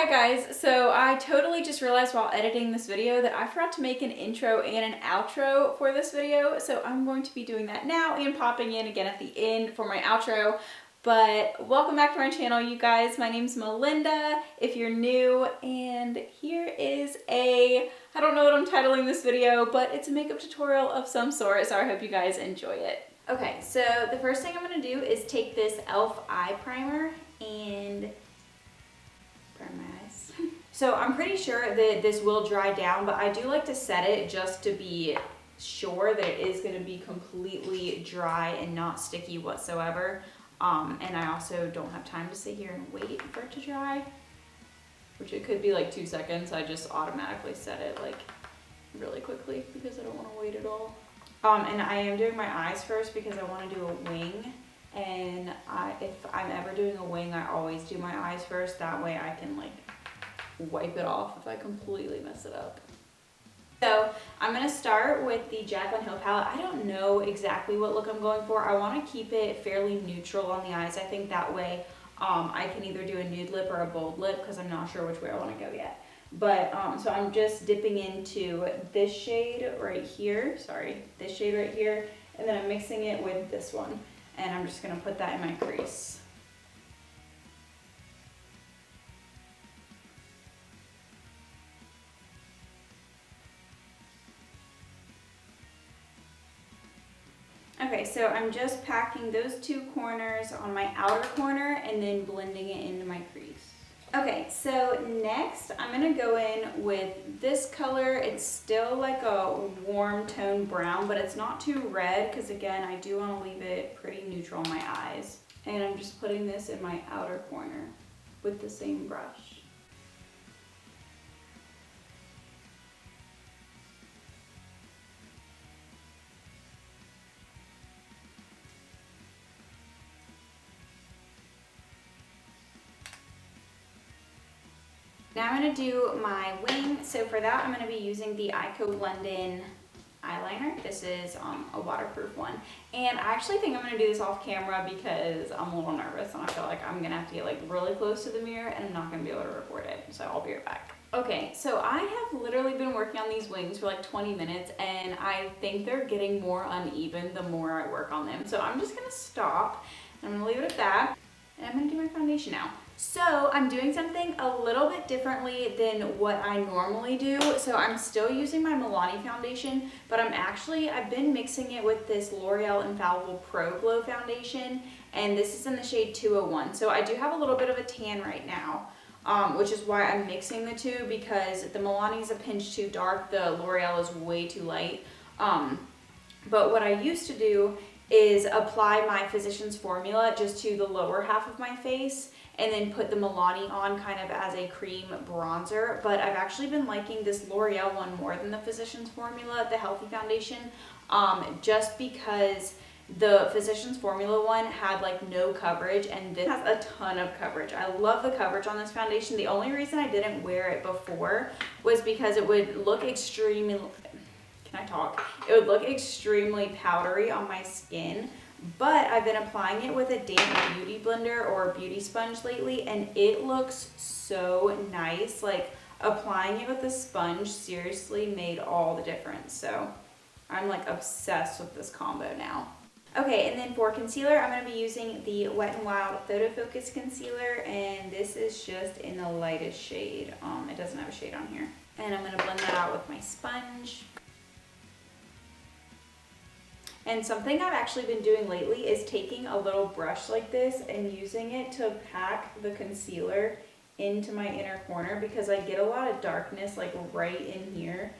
Hi guys, so I totally just realized while editing this video that I forgot to make an intro and an outro for this video, so I'm going to be doing that now and popping in again at the end for my outro. But welcome back to my channel, you guys. My name's Melinda if you're new, and here is I don't know what I'm titling this video, but it's a makeup tutorial of some sort, so I hope you guys enjoy it. Okay, so the first thing I'm going to do is take this e.l.f. eye primer and prime my eyes. So I'm pretty sure that this will dry down, but I do like to set it just to be sure that it is going to be completely dry and not sticky whatsoever. And I also don't have time to sit here and wait for it to dry, which it could be like 2 seconds. I just automatically set it like really quickly because I don't want to wait at all. And I am doing my eyes first because I want to do a wing. And if I'm ever doing a wing, I always do my eyes first. That way I can like wipe it off if I completely mess it up. So I'm going to start with the Jaclyn Hill palette. I don't know exactly what look I'm going for. I want to keep it fairly neutral on the eyes. I think that way I can either do a nude lip or a bold lip because I'm not sure which way I want to go yet. But so I'm just dipping into this shade right here. Sorry, this shade right here. And then I'm mixing it with this one. And I'm just going to put that in my crease. Okay, so I'm just packing those two corners on my outer corner and then blending it into my crease. Okay, so next I'm going to go in with this color. It's still like a warm tone brown, but it's not too red because again, I do want to leave it pretty neutral on my eyes. And I'm just putting this in my outer corner with the same brush. Now I'm going to do my wing. So for that, I'm going to be using the Eyeshadow London eyeliner. This is a waterproof one. And I actually think I'm going to do this off camera because I'm a little nervous and I feel like I'm going to have to get like really close to the mirror and I'm not going to be able to record it. So I'll be right back. Okay, so I have literally been working on these wings for like 20 minutes and I think they're getting more uneven the more I work on them. So I'm just going to stop and I'm going to leave it at that. And I'm going to do my foundation now. So I'm doing something a little bit differently than what I normally do. So I'm still using my Milani foundation, but I've been mixing it with this L'Oreal Infallible Pro Glow foundation, and this is in the shade 201. So I do have a little bit of a tan right now, which is why I'm mixing the two, because the Milani is a pinch too dark, the L'Oreal is way too light. But what I used to do is apply my Physicians Formula just to the lower half of my face and then put the Milani on kind of as a cream bronzer. But I've actually been liking this L'Oreal one more than the Physicians Formula, the Healthy Foundation, just because the Physicians Formula one had like no coverage and this has a ton of coverage. I love the coverage on this foundation. The only reason I didn't wear it before was because it would look extremely, It would look extremely powdery on my skin, but I've been applying it with a damp beauty blender or a beauty sponge lately, and it looks so nice. Like applying it with a sponge seriously made all the difference. So I'm like obsessed with this combo now. Okay, and then for concealer, I'm going to be using the Wet n Wild Photo Focus Concealer, and this is just in the lightest shade. It doesn't have a shade on here. And I'm going to blend that out with my sponge. And something I've actually been doing lately is taking a little brush like this and using it to pack the concealer into my inner corner because I get a lot of darkness like right in here.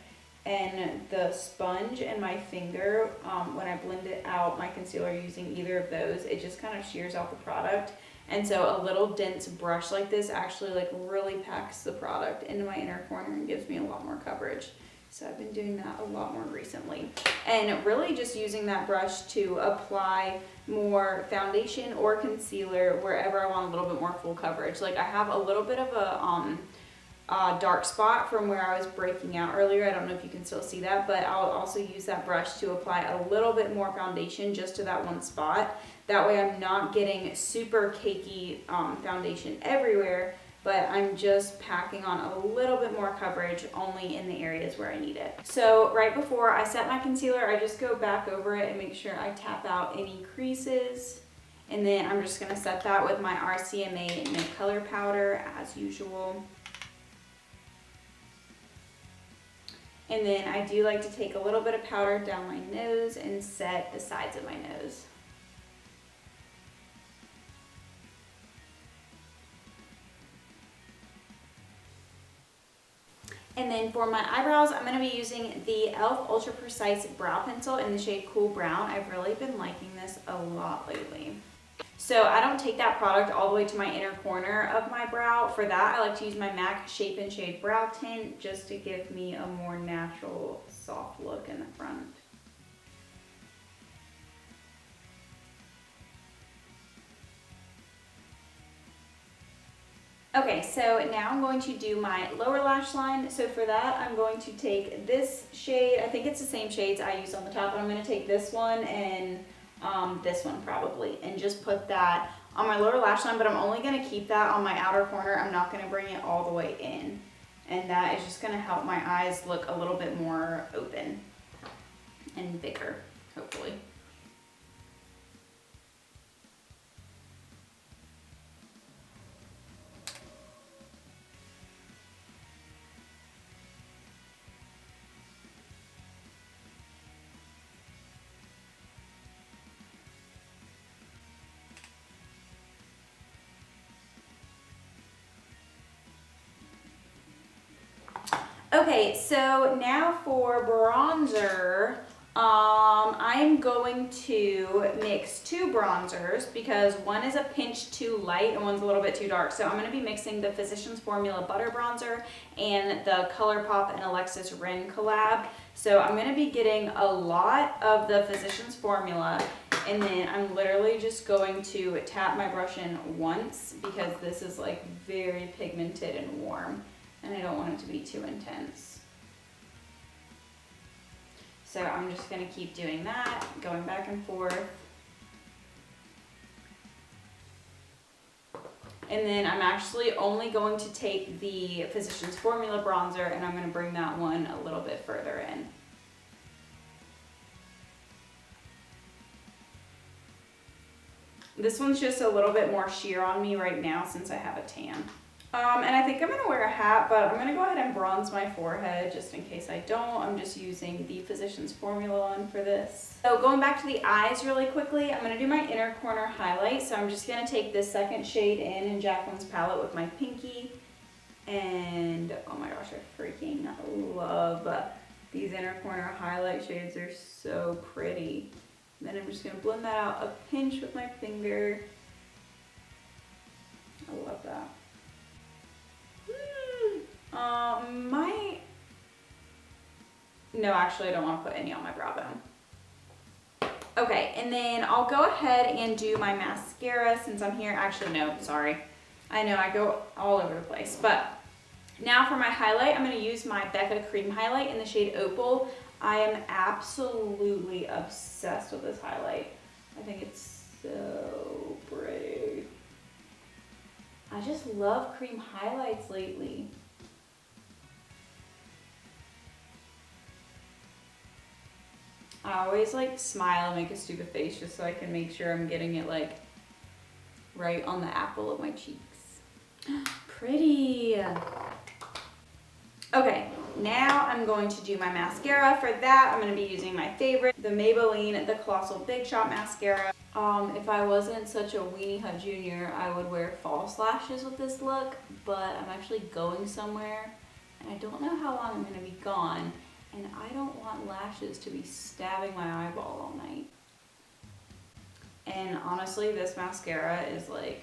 And the sponge and my finger, when I blend it out, my concealer using either of those, it just kind of shears out the product. And so a little dense brush like this actually like really packs the product into my inner corner and gives me a lot more coverage. So I've been doing that a lot more recently. And really just using that brush to apply more foundation or concealer wherever I want a little bit more full coverage. Like I have a little bit of a dark spot from where I was breaking out earlier. I don't know if you can still see that, but I'll also use that brush to apply a little bit more foundation just to that one spot. That way I'm not getting super cakey foundation everywhere. but I'm just packing on a little bit more coverage only in the areas where I need it. So right before I set my concealer, I just go back over it and make sure I tap out any creases. And then I'm just gonna set that with my RCMA Mint Color Powder as usual. And then I do like to take a little bit of powder down my nose and set the sides of my nose. And then for my eyebrows, I'm going to be using the e.l.f. Ultra Precise Brow Pencil in the shade Cool Brown. I've really been liking this a lot lately. So I don't take that product all the way to my inner corner of my brow. For that, I like to use my MAC Shape and Shade Brow Tint just to give me a more natural, soft look in the front. Okay, so now I'm going to do my lower lash line. So for that, I'm going to take this shade. I think it's the same shades I used on the top, but I'm going to take this one and this one probably, and just put that on my lower lash line, but I'm only going to keep that on my outer corner. I'm not going to bring it all the way in. And that is just going to help my eyes look a little bit more open and bigger, hopefully. Okay, so now for bronzer, I'm going to mix two bronzers because one is a pinch too light and one's a little bit too dark. So I'm going to be mixing the Physicians Formula Butter Bronzer and the ColourPop and Alexis Ren collab. So I'm going to be getting a lot of the Physicians Formula, and then I'm literally just going to tap my brush in once because this is like very pigmented and warm, and I don't want it to be too intense. So I'm just going to keep doing that, going back and forth. And then I'm actually only going to take the Physicians Formula bronzer and I'm going to bring that one a little bit further in. This one's just a little bit more sheer on me right now since I have a tan. And I think I'm going to wear a hat, but I'm going to go ahead and bronze my forehead just in case I don't. I'm just using the Physicians Formula one for this. So going back to the eyes really quickly, I'm going to do my inner corner highlight. So I'm just going to take this second shade in Jacqueline's palette with my pinky. And oh my gosh, I freaking love these inner corner highlight shades. They're so pretty. And then I'm just going to blend that out a pinch with my finger. I love that. No, actually I don't want to put any on my brow bone. Okay, and then I'll go ahead and do my mascara since I'm here. Actually, no, sorry. I know I go all over the place, but now for my highlight, I'm going to use my Becca Cream Highlight in the shade Opal. I am absolutely obsessed with this highlight. I think it's so pretty. I just love cream highlights lately. I always like smile and make a stupid face just so I can make sure I'm getting it like right on the apple of my cheeks. Pretty. Okay, now I'm going to do my mascara. For that, I'm going to be using my favorite, the Maybelline The Colossal Big Shot Mascara. If I wasn't such a weenie hut junior, I would wear false lashes with this look, but I'm actually going somewhere, and I don't know how long I'm going to be gone, and I don't want lashes to be stabbing my eyeball all night. And honestly, this mascara is like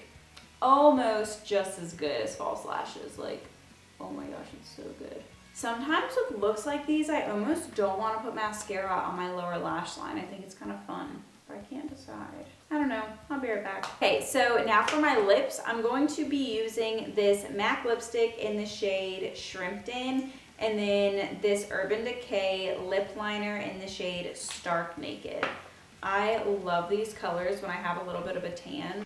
almost just as good as false lashes. Like, oh my gosh, it's so good. Sometimes with looks like these, I almost don't want to put mascara on my lower lash line. I think it's kind of fun, but I can't decide. I don't know. I'll be right back. Okay, so now for my lips, I'm going to be using this MAC lipstick in the shade Shrimpton, and then this Urban Decay lip liner in the shade Stark Naked. I love these colors when I have a little bit of a tan.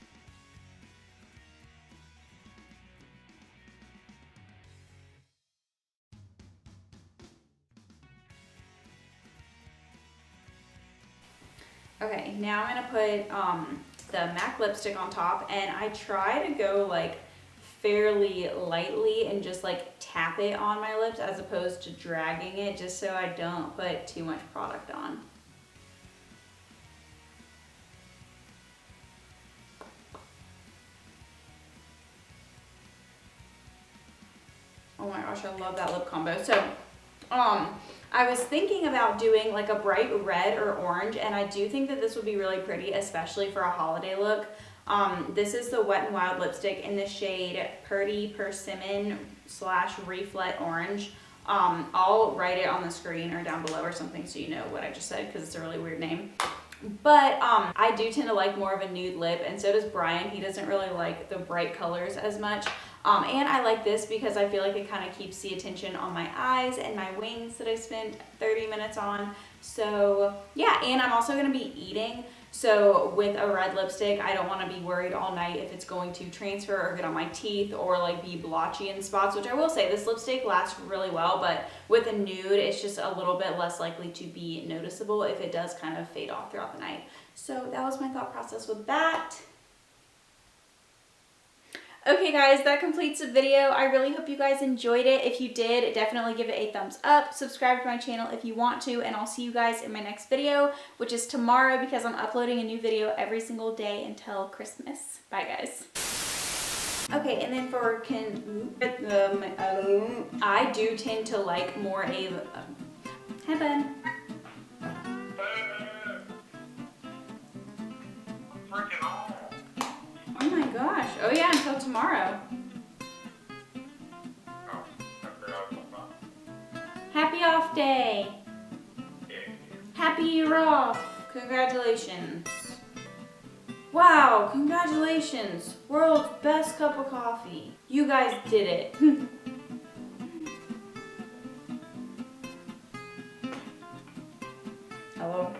Okay, now I'm gonna put the MAC lipstick on top, and I try to go like fairly lightly and just like tap it on my lips as opposed to dragging it, just so I don't put too much product on. Oh my gosh, I love that lip combo. So, I was thinking about doing like a bright red or orange, and I do think that this would be really pretty, especially for a holiday look. This is the Wet n Wild lipstick in the shade Purdy Persimmon / Reflet Orange. I'll write it on the screen or down below or something so you know what I just said, because it's a really weird name. But I do tend to like more of a nude lip, and so does Brian. He doesn't really like the bright colors as much. And I like this because I feel like it kind of keeps the attention on my eyes and my wings that I spent 30 minutes on. So yeah, and I'm also going to be eating. So with a red lipstick, I don't want to be worried all night if it's going to transfer or get on my teeth or like be blotchy in spots, which I will say this lipstick lasts really well, but with a nude, it's just a little bit less likely to be noticeable if it does kind of fade off throughout the night. So that was my thought process with that. Okay guys, that completes the video. I really hope you guys enjoyed it. If you did, definitely give it a thumbs up. Subscribe to my channel if you want to, and I'll see you guys in my next video, which is tomorrow, because I'm uploading a new video every single day until Christmas. Bye guys. Okay, and then for I do tend to like more a hi Ben. Oh my gosh. Oh yeah, until tomorrow. Happy off day. Happy you're off. Congratulations. Wow, congratulations. World's best cup of coffee. You guys did it. Hello.